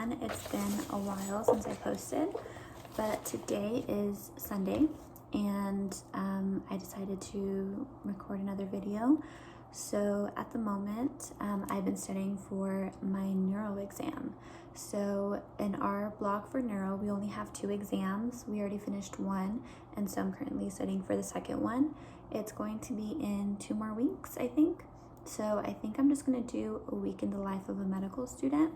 everyone. It's been a while since I posted, but today is Sunday and I decided to record another video. So at the moment, I've been studying for my neuro exam. So in our block for neuro, we only have 2 exams. We already finished one, and so I'm currently studying for the second one. It's going to be in 2 more weeks, I think. So I think I'm just gonna do a week in the life of a medical student.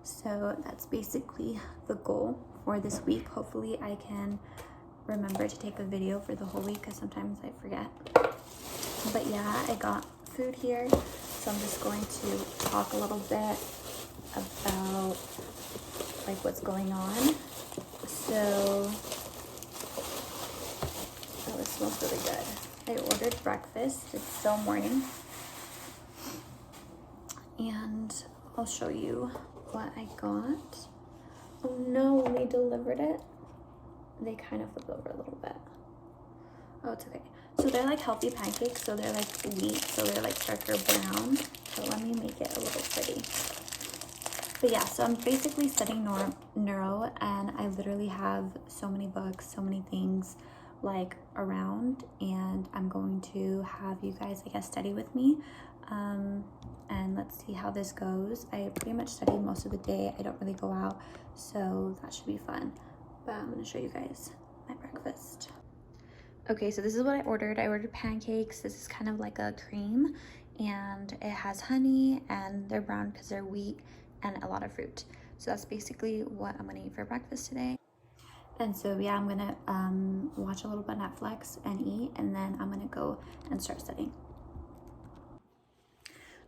So that's basically the goal for this week. Hopefully I can remember to take a video for the whole week because sometimes I forget. But yeah, I got food here. So I'm just going to talk a little bit about like what's going on. So, oh, it smells really good. I ordered breakfast. It's still morning. And I'll show you what I got. Oh no, when they delivered it, they kind of flipped over a little bit. Oh, it's okay. So they're like healthy pancakes, so they're like wheat, so they're like darker brown. So let me make it a little pretty. But yeah, so I'm basically studying neuro, and I literally have so many books, so many things like around, and I'm going to have you guys, I guess, study with me. And let's see how this goes. I pretty much study most of the day. I don't really go out, so that should be fun. But I'm gonna show you guys my breakfast. Okay, so this is what I ordered. I ordered pancakes. This is kind of like a cream, and it has honey, and they're brown because they're wheat, and a lot of fruit. So that's basically what I'm gonna eat for breakfast today. And so yeah, I'm gonna watch a little bit of Netflix and eat, and then I'm gonna go and start studying.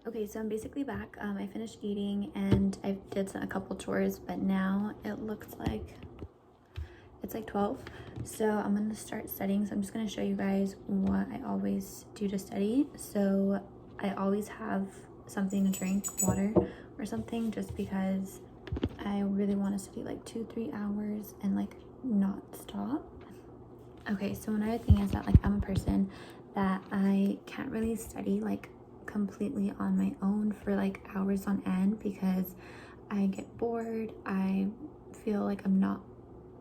Okay, so I'm basically back. I finished eating and I did a couple chores, but now it looks like it's like 12. So I'm gonna start studying. So I'm just gonna show you guys what I always do to study. So I always have something to drink, water or something, just because I really want to study like 2-3 hours and like not stop. Okay, so another thing is that like I'm a person that I can't really study like completely on my own for like hours on end because I get bored. I feel like I'm not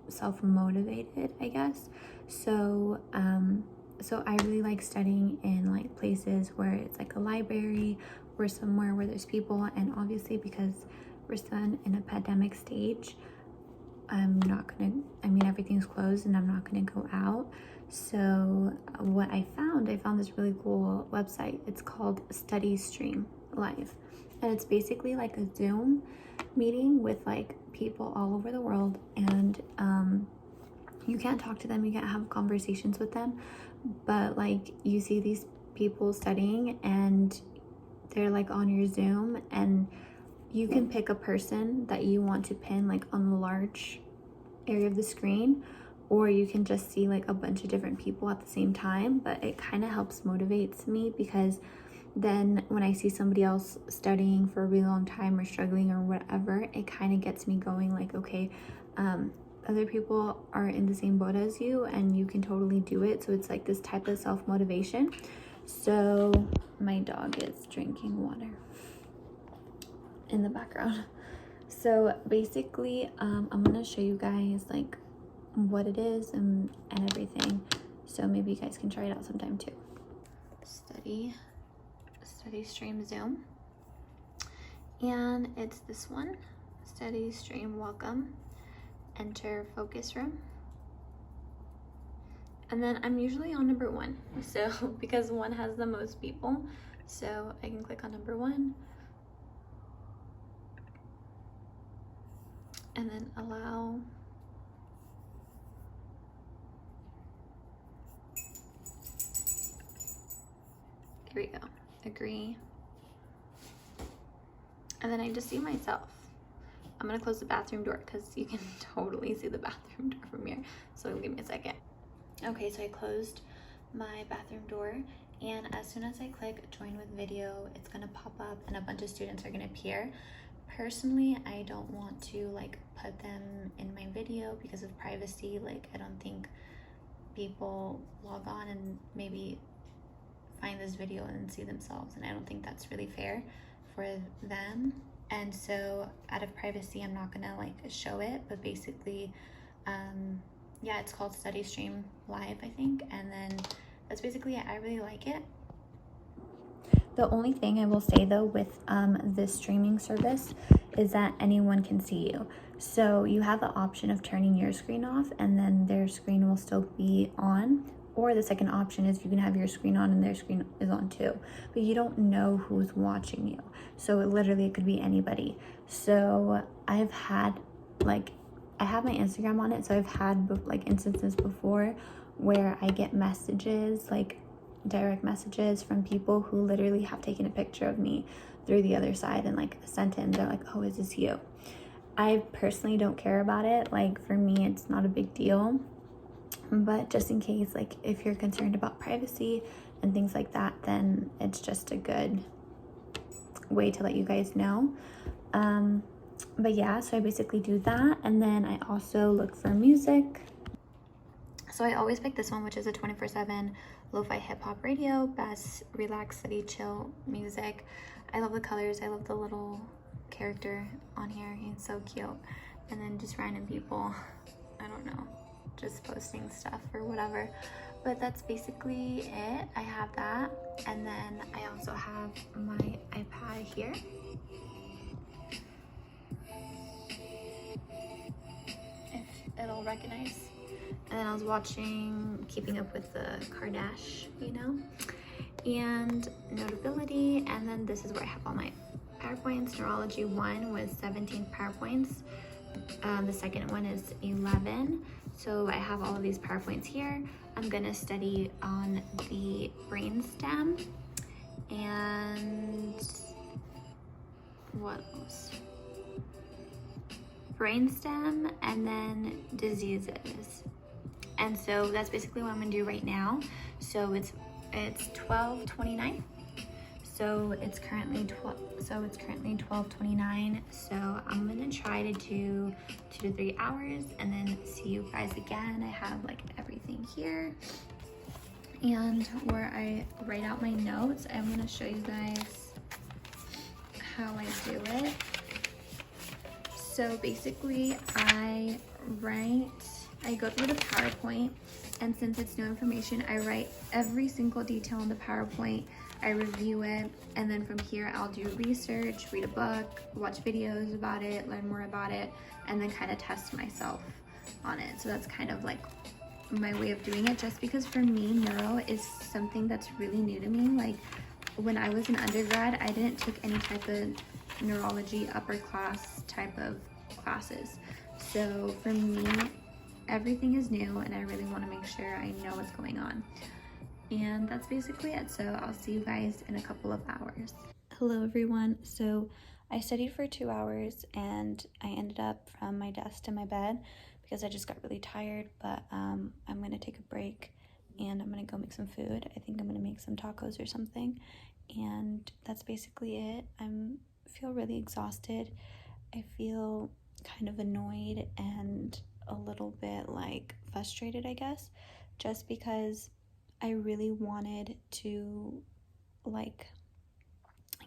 self-motivated, I guess. So I really like studying in like places where it's like a library or somewhere where there's people, and obviously because we're still in a pandemic stage, everything's closed and I'm not gonna go out. So what I found this really cool website. It's called Study Stream Live, and it's basically like a Zoom meeting with like people all over the world, and you can't talk to them, you can't have conversations with them, but like you see these people studying and they're like on your Zoom, and you can pick a person that you want to pin like on the large area of the screen, or you can just see like a bunch of different people at the same time. But it kind of helps motivates me, because then when I see somebody else studying for a really long time or struggling or whatever, it kind of gets me going like, okay, other people are in the same boat as you and you can totally do it. So it's like this type of self-motivation. So my dog is drinking water in the background. So basically I'm gonna show you guys like what it is and everything, so maybe you guys can try it out sometime too. Study Stream Zoom, and it's this one, Study Stream Welcome, enter focus room. And then I'm usually on number 1, so because 1 has the most people, so I can click on number 1 and then allow. Here we go, agree. And then I just see myself. I'm gonna close the bathroom door because you can totally see the bathroom door from here. So give me a second. Okay, so I closed my bathroom door, and as soon as I click join with video, it's gonna pop up and a bunch of students are gonna appear. Personally, I don't want to like put them in my video because of privacy. Like I don't think people log on and maybe find this video and see themselves, and I don't think that's really fair for them. And so out of privacy, I'm not gonna like show it, but basically, yeah, it's called Study Stream Live, I think. And then that's basically it. I really like it. The only thing I will say though with this streaming service is that anyone can see you. So you have the option of turning your screen off and then their screen will still be on. Or the second option is you can have your screen on and their screen is on too. But you don't know who's watching you. So it could be anybody. So I've had I have my Instagram on it. So I've had like instances before where I get messages, like direct messages from people who literally have taken a picture of me through the other side and like sent it, and they're like, oh, is this you? I personally don't care about it. Like for me, it's not a big deal, but just in case, like if you're concerned about privacy and things like that, then it's just a good way to let you guys know. But yeah, so I basically do that, and then I also look for music. So I always pick this one, which is a 24/7 lo-fi hip-hop radio, best relax, steady, chill music. I love the colors. I love the little character on here. He's so cute. And then just random people, I don't know, just posting stuff or whatever. But that's basically it. I have that. And then I also have my iPad here. If it'll recognize. And then I was watching Keeping Up with the Kardashians, you know, and Notability. And then this is where I have all my PowerPoints. Neurology 1 was 17 PowerPoints. The second one is 11. So I have all of these PowerPoints here. I'm gonna study on the brainstem and what else? Brainstem and then diseases. And so that's basically what I'm gonna do right now. So it's 12:29. So it's currently 12:29. So I'm gonna try to do 2 to 3 hours and then see you guys again. I have like everything here. And where I write out my notes, I'm gonna show you guys how I do it. So basically I go through the PowerPoint, and since it's new information, I write every single detail in the PowerPoint. I review it, and then from here I'll do research, read a book, watch videos about it, learn more about it, and then kind of test myself on it. So that's kind of like my way of doing it, just because for me, neuro is something that's really new to me. Like when I was an undergrad, I didn't take any type of neurology upper class type of classes. So for me, everything is new, and I really want to make sure I know what's going on. And that's basically it. So I'll see you guys in a couple of hours. Hello everyone. So I studied for 2 hours and I ended up from my desk to my bed because I just got really tired, but I'm gonna take a break and I'm gonna go make some food. I think I'm gonna make some tacos or something, and that's basically it. I feel really exhausted. I feel kind of annoyed and a little bit like frustrated, I guess, just because I really wanted to like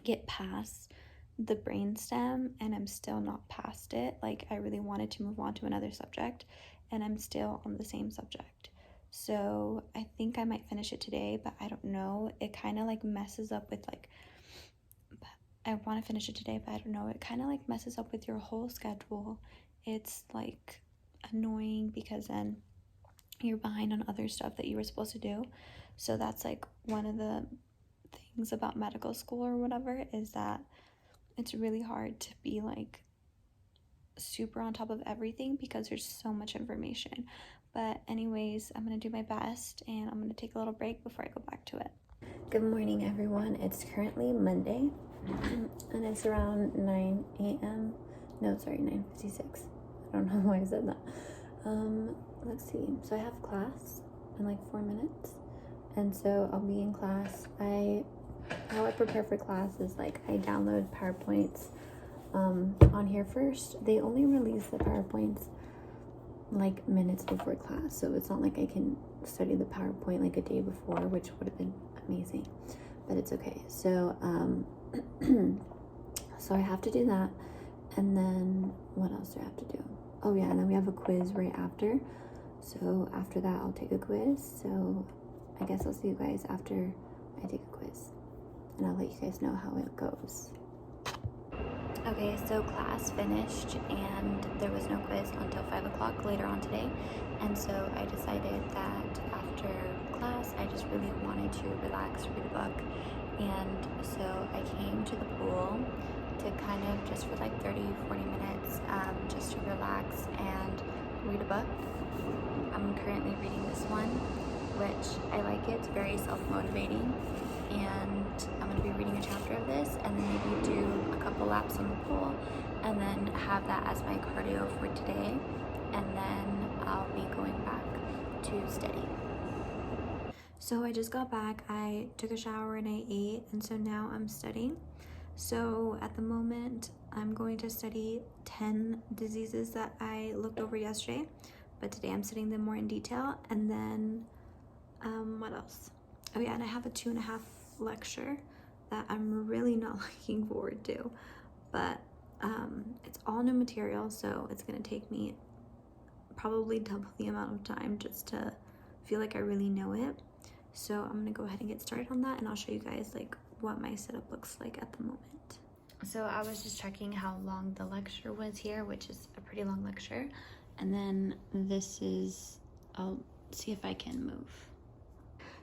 get past the brainstem and I'm still not past it. Like I really wanted to move on to another subject and I'm still on the same subject. So I think I might finish it today, but I don't know. It kind of like messes up with like, I want to finish it today, but I don't know. It kind of like messes up with your whole schedule. It's like annoying because then you're behind on other stuff that you were supposed to do. So that's like one of the things about medical school or whatever, is that it's really hard to be like super on top of everything because there's so much information. But anyways, I'm gonna do my best and I'm gonna take a little break before I go back to it. Good morning everyone. It's currently Monday and it's around 9 a.m. No, sorry, 9:56. I don't know why I said that. Let's see. So I have class in like 4 minutes, and so I'll be in class. How I prepare for class is like I download PowerPoints on here first. They only release the PowerPoints like minutes before class, so it's not like I can study the PowerPoint like a day before, which would have been amazing, but it's okay. So So I have to do that. And then what else do I have to do? Oh yeah, and then we have a quiz right after. So after that, I'll take a quiz. So I guess I'll see you guys after I take a quiz. And I'll let you guys know how it goes. Okay, so class finished and there was no quiz until 5 o'clock later on today. And so I decided that after class, I just really wanted to relax, read a book. And so I came to the pool to kind of just for like 30, 40 minutes, just to relax and read a book. I'm currently reading this one, which I like it. It's very self-motivating. And I'm going to be reading a chapter of this and then maybe do a couple laps on the pool and then have that as my cardio for today. And then I'll be going back to study. So I just got back, I took a shower and I ate, and so now I'm studying. So at the moment, I'm going to study 10 diseases that I looked over yesterday, but today I'm studying them more in detail. And then, what else? Oh yeah, and I have a 2.5 lecture that I'm really not looking forward to, but it's all new material, so it's gonna take me probably double the amount of time just to feel like I really know it. So I'm gonna go ahead and get started on that, and I'll show you guys like what my setup looks like at the moment. So I was just checking how long the lecture was here, which is a pretty long lecture. And then this is, I'll see if I can move.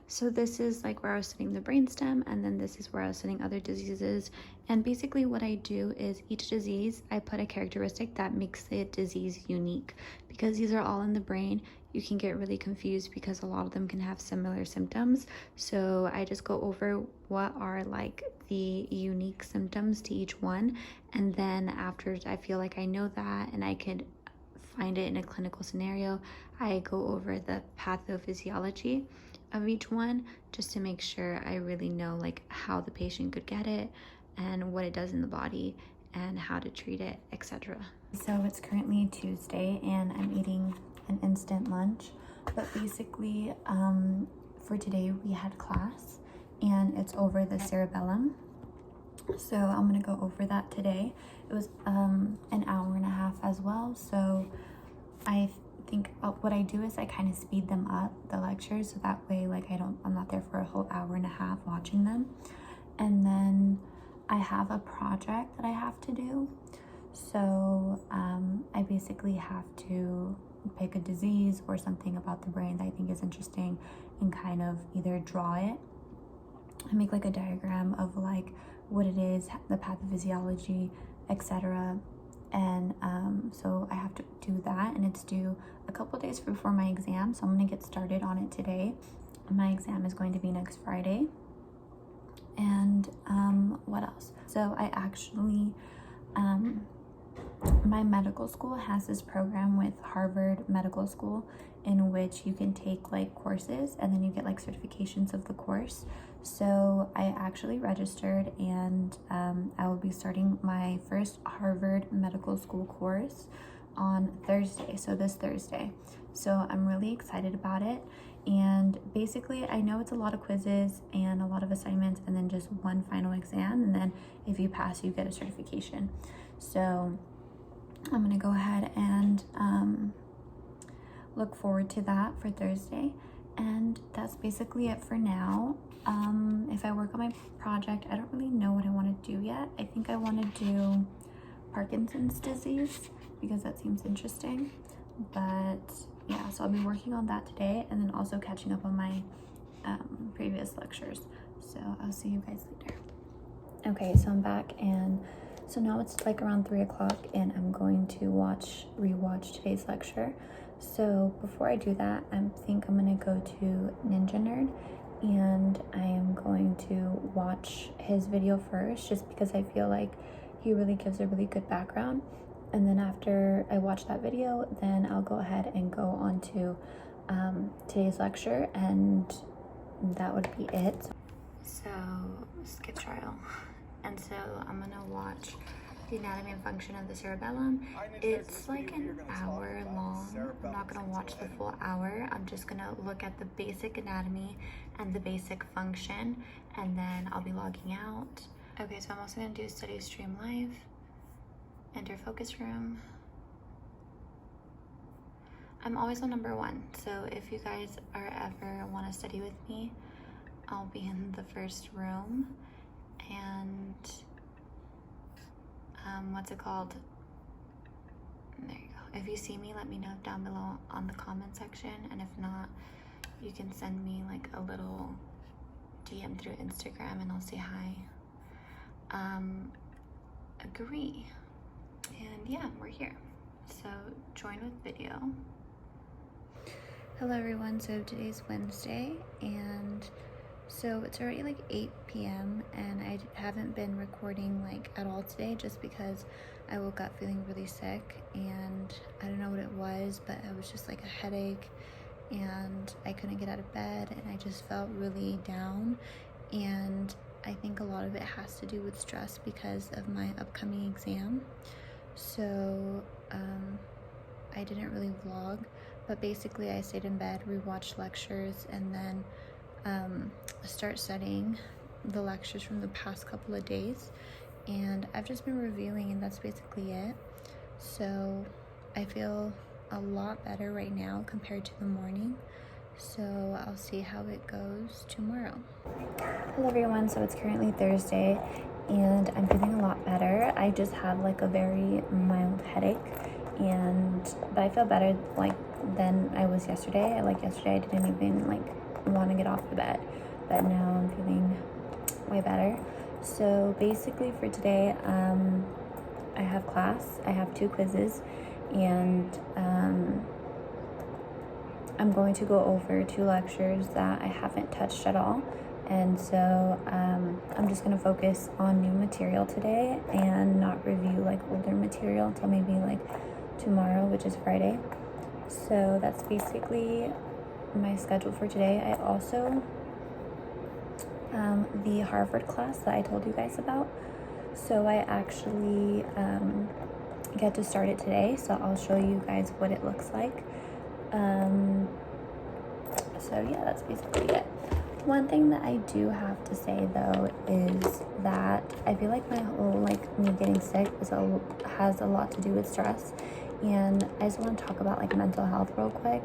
So this is like where I was studying the brainstem, and then this is where I was studying other diseases. And basically what I do is each disease, I put a characteristic that makes the disease unique. Because these are all in the brain, you can get really confused because a lot of them can have similar symptoms. So I just go over what are like the unique symptoms to each one. And then after I feel like I know that and I could find it in a clinical scenario, I go over the pathophysiology of each one just to make sure I really know like how the patient could get it and what it does in the body and how to treat it, etc. So it's currently Tuesday and I'm eating an instant lunch, but basically for today we had class and it's over the cerebellum. So I'm gonna go over that today. It was an hour and a half as well, so I think what I do is I kind of speed them up, the lectures, so that way like I'm not there for a whole hour and a half watching them. And then I have a project that I have to do, so I basically have to pick a disease or something about the brain that I think is interesting and kind of either draw it and make like a diagram of like what it is, the pathophysiology, etc. And so I have to do that, and it's due a couple days before my exam, so I'm gonna get started on it today. My exam is going to be next Friday. And what else? So I actually my medical school has this program with Harvard Medical School in which you can take like courses and then you get like certifications of the course. So I actually registered, and I will be starting my first Harvard Medical School course on Thursday, so this Thursday. So I'm really excited about it. And basically I know it's a lot of quizzes and a lot of assignments and then just one final exam, and then if you pass you get a certification. So I'm gonna go ahead and look forward to that for Thursday. And that's basically it for now. If I work on my project, I don't really know what I want to do yet. I think I want to do Parkinson's disease because that seems interesting. But yeah, so I'll be working on that today and then also catching up on my previous lectures. So I'll see you guys later. Okay, so I'm back, and so now it's like around 3 o'clock and I'm going to rewatch today's lecture. So before I do that, I think I'm gonna go to Ninja Nerd and I am going to watch his video first just because I feel like he really gives a really good background. And then after I watch that video, then I'll go ahead and go on to today's lecture, and that would be it. So skip trial. And so I'm gonna watch the anatomy and function of the cerebellum. It's like an hour long. I'm not gonna watch the full hour. I'm just gonna look at the basic anatomy and the basic function, and then I'll be logging out. Okay, so I'm also going to do study stream live, enter focus room. I'm always on number 1, so if you guys are ever want to study with me, I'll be in the first room. And what's it called? There you go. If you see me, let me know down below on the comment section, and if not, you can send me like a little DM through Instagram and I'll say hi. Agree. And yeah, we're here. So join with video. Hello everyone, so today's Wednesday, and so it's already like 8 p.m. and I haven't been recording like at all today just because I woke up feeling really sick, and I don't know what it was, but it was just like a headache and I couldn't get out of bed and I just felt really down, and I think a lot of it has to do with stress because of my upcoming exam. So I didn't really vlog, but basically I stayed in bed, rewatched lectures, and then start studying the lectures from the past couple of days, and I've just been reviewing, and that's basically it. So I feel a lot better right now compared to the morning, so I'll see how it goes tomorrow. Hello everyone, so it's currently Thursday and I'm feeling a lot better. I just have like a very mild headache, but I feel better like than I was yesterday. Like yesterday I didn't even like want to get off the bed, but now I'm feeling way better. So basically for today, I have class. I have 2 quizzes, and I'm going to go over 2 lectures that I haven't touched at all. And so I'm just going to focus on new material today and not review like older material until maybe like tomorrow, which is Friday. So that's basically my schedule for today. I also the Harvard class that I told you guys about, so I actually get to start it today, so I'll show you guys what it looks like. So yeah, that's basically it. One thing that I do have to say though is that I feel like my whole like me getting sick has a lot to do with stress, and I just want to talk about like mental health real quick.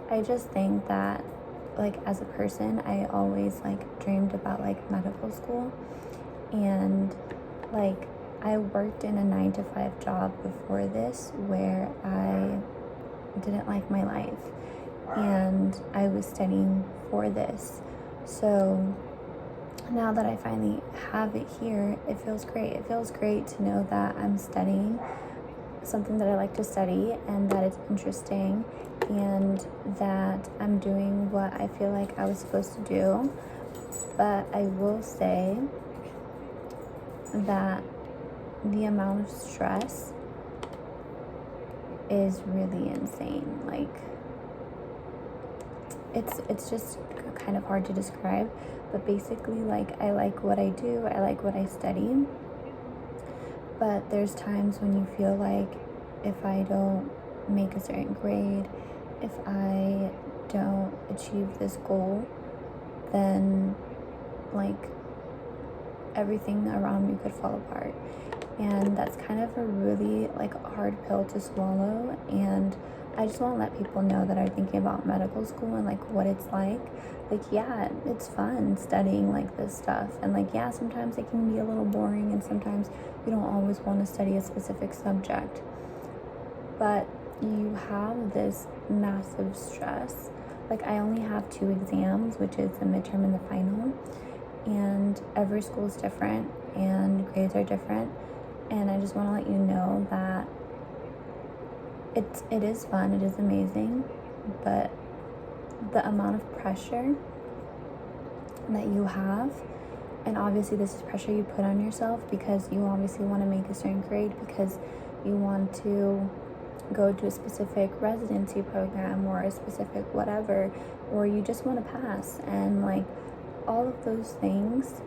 I just think that like as a person, I always like dreamed about like medical school, and like I worked in a 9-to-5 job before this where I didn't like my life, and I was studying for this. So now that I finally have it here, it feels great. It feels great to know that I'm studying something that I like to study, and that it's interesting, and that I'm doing what I feel like I was supposed to do. But I will say that the amount of stress is really insane. Like it's just kind of hard to describe, but basically like I like what I do, I like what I study, but there's times when you feel like if I don't make a certain grade, if I don't achieve this goal, then like everything around me could fall apart. And that's kind of a really like hard pill to swallow, and I just want to let people know that are thinking about medical school and like what it's like yeah, it's fun studying like this stuff, and like yeah, sometimes it can be a little boring, and sometimes you don't always want to study a specific subject, but you have this massive stress. Like I only have 2 exams, which is the midterm and the final, and every school is different and grades are different, and I just want to let you know that it is fun, it is amazing, but the amount of pressure that you have, and obviously this is pressure you put on yourself because you obviously want to make a certain grade, because you want to go to a specific residency program or a specific whatever, or you just want to pass, and like all of those things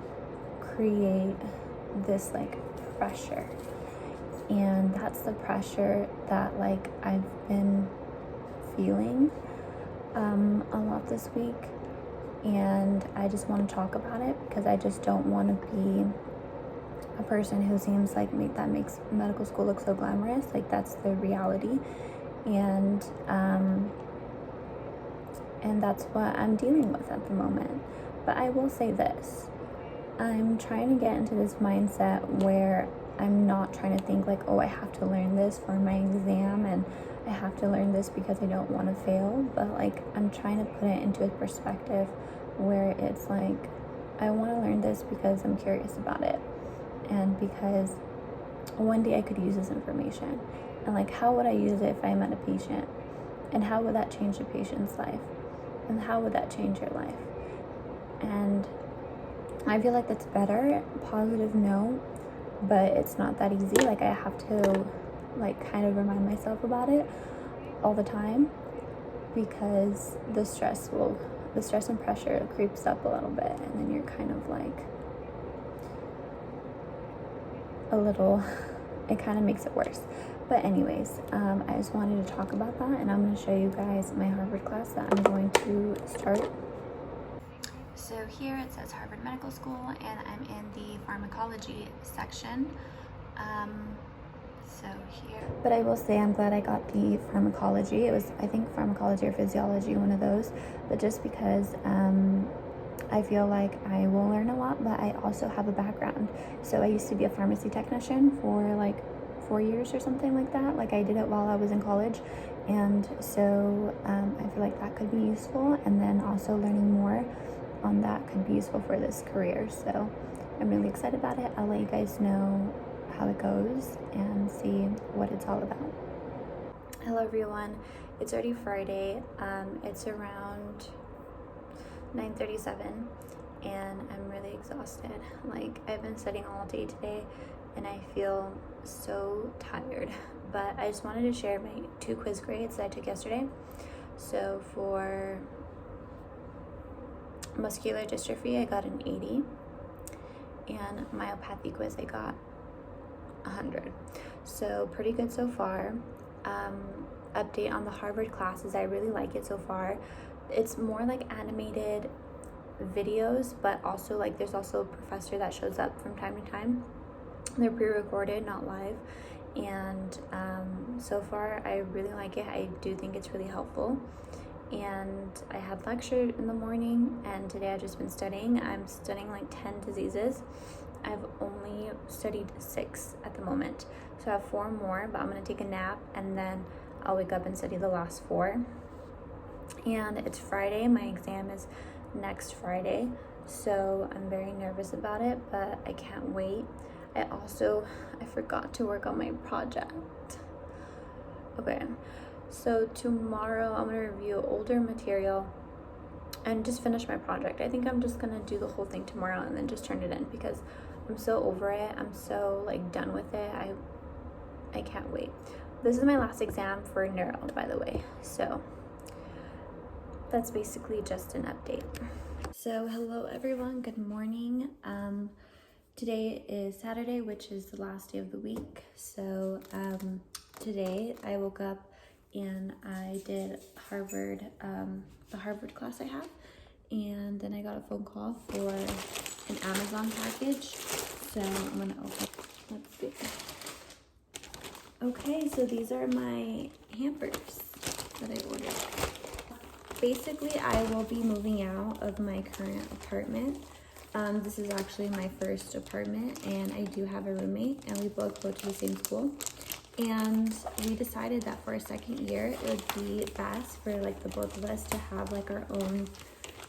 create this like pressure. And that's the pressure that like I've been feeling a lot this week, and I just want to talk about it because I just don't want to be a person who seems like that makes medical school look so glamorous. Like, that's the reality. And that's what I'm dealing with at the moment. But I will say this, I'm trying to get into this mindset where I'm not trying to think like, oh, I have to learn this for my exam and I have to learn this because I don't want to fail. But like, I'm trying to put it into a perspective where it's like, I want to learn this because I'm curious about it, and because one day I could use this information. And like, how would I use it if I met a patient? And how would that change the patient's life? And how would that change your life? And I feel like that's better, positive note, but it's not that easy. Like, I have to like kind of remind myself about it all the time, because the stress and pressure creeps up a little bit, and then you're kind of like it kind of makes it worse. But anyways, I just wanted to talk about that, and I'm going to show you guys my Harvard class that I'm going to start. So here it says Harvard Medical School, and I'm in the pharmacology section. So here. But I will say I'm glad I got the pharmacology. It was, I think, pharmacology or physiology, one of those. But just because I feel like I will learn a lot, but I also have a background. So I used to be a pharmacy technician for like 4 years or something like that. Like, I did it while I was in college. And so I feel like that could be useful. And then also learning more on that could be useful for this career. So I'm really excited about it. I'll let you guys know how it goes and see what it's all about. Hello everyone, it's already Friday. It's around 9:37 and I'm really exhausted. Like, I've been studying all day today and I feel so tired, but I just wanted to share my 2 quiz grades that I took yesterday. So for muscular dystrophy, I got an 80, and myopathy quiz, I got 100. So pretty good so far. Update on the Harvard classes, I really like it so far. It's more like animated videos, but also like there's also a professor that shows up from time to time. They're pre-recorded, not live. And so far I really like it. I do think it's really helpful. And I had lecture in the morning, and today I've just been studying. I'm studying like 10 diseases. I've only studied 6 at the moment, so I have 4 more, but I'm gonna take a nap and then I'll wake up and study the last 4. And it's Friday, my exam is next Friday, so I'm very nervous about it, but I can't wait. I forgot to work on my project. Okay, so tomorrow I'm gonna review older material and just finish my project. I think I'm just gonna do the whole thing tomorrow and then just turn it in, because I'm so over it. I'm so like done with it. I can't wait. This is my last exam for Neuro, by the way. So that's basically just an update. So hello everyone, good morning. Today is Saturday, which is the last day of the week. So today I woke up and I did Harvard, the Harvard class I have, and then I got a phone call for an Amazon package. So I'm gonna open. Let's see. Okay, so these are my hampers that I ordered. Basically, I will be moving out of my current apartment. This is actually my first apartment, and I do have a roommate, and we both go to the same school. And we decided that for our second year, it would be best for like the both of us to have like our own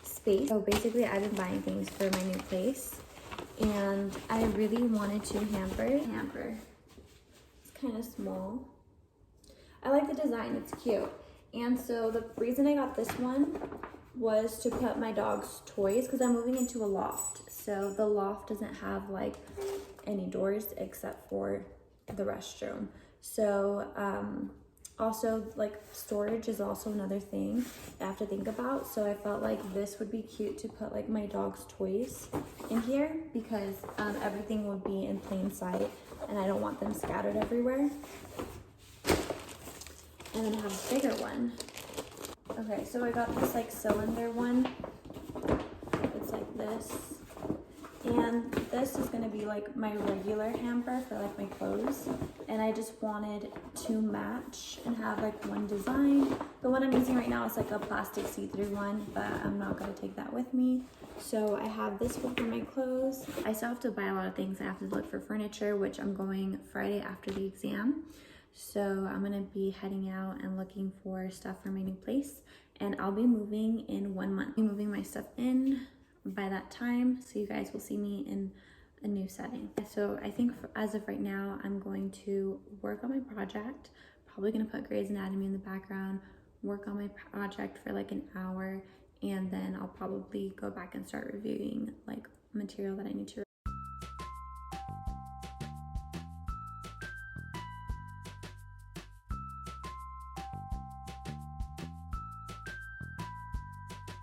space. So basically, I've been buying things for my new place, and I really wanted to hamper. It's kind of small. I like the design, it's cute. And so the reason I got this one was to put my dog's toys, because I'm moving into a loft. So the loft doesn't have like any doors except for the restroom. So also like storage is also another thing I have to think about. So I felt like this would be cute to put like my dog's toys in here, because everything would be in plain sight and I don't want them scattered everywhere. And then I have a bigger one. Okay, so I got this like cylinder one. It's like this. And this is gonna be like my regular hamper for like my clothes. And I just wanted to match and have like one design. The one I'm using right now is like a plastic see-through one, but I'm not gonna take that with me. So I have this one for my clothes. I still have to buy a lot of things. I have to look for furniture, which I'm going Friday after the exam. So I'm gonna be heading out and looking for stuff for my new place. And I'll be moving in 1 month. I'll be moving my stuff in by that time, so you guys will see me in a new setting. So I think as of right now, I'm going to work on my project. Probably gonna put Grey's Anatomy in the background, work on my project for like an hour, and then I'll probably go back and start reviewing like material that I need to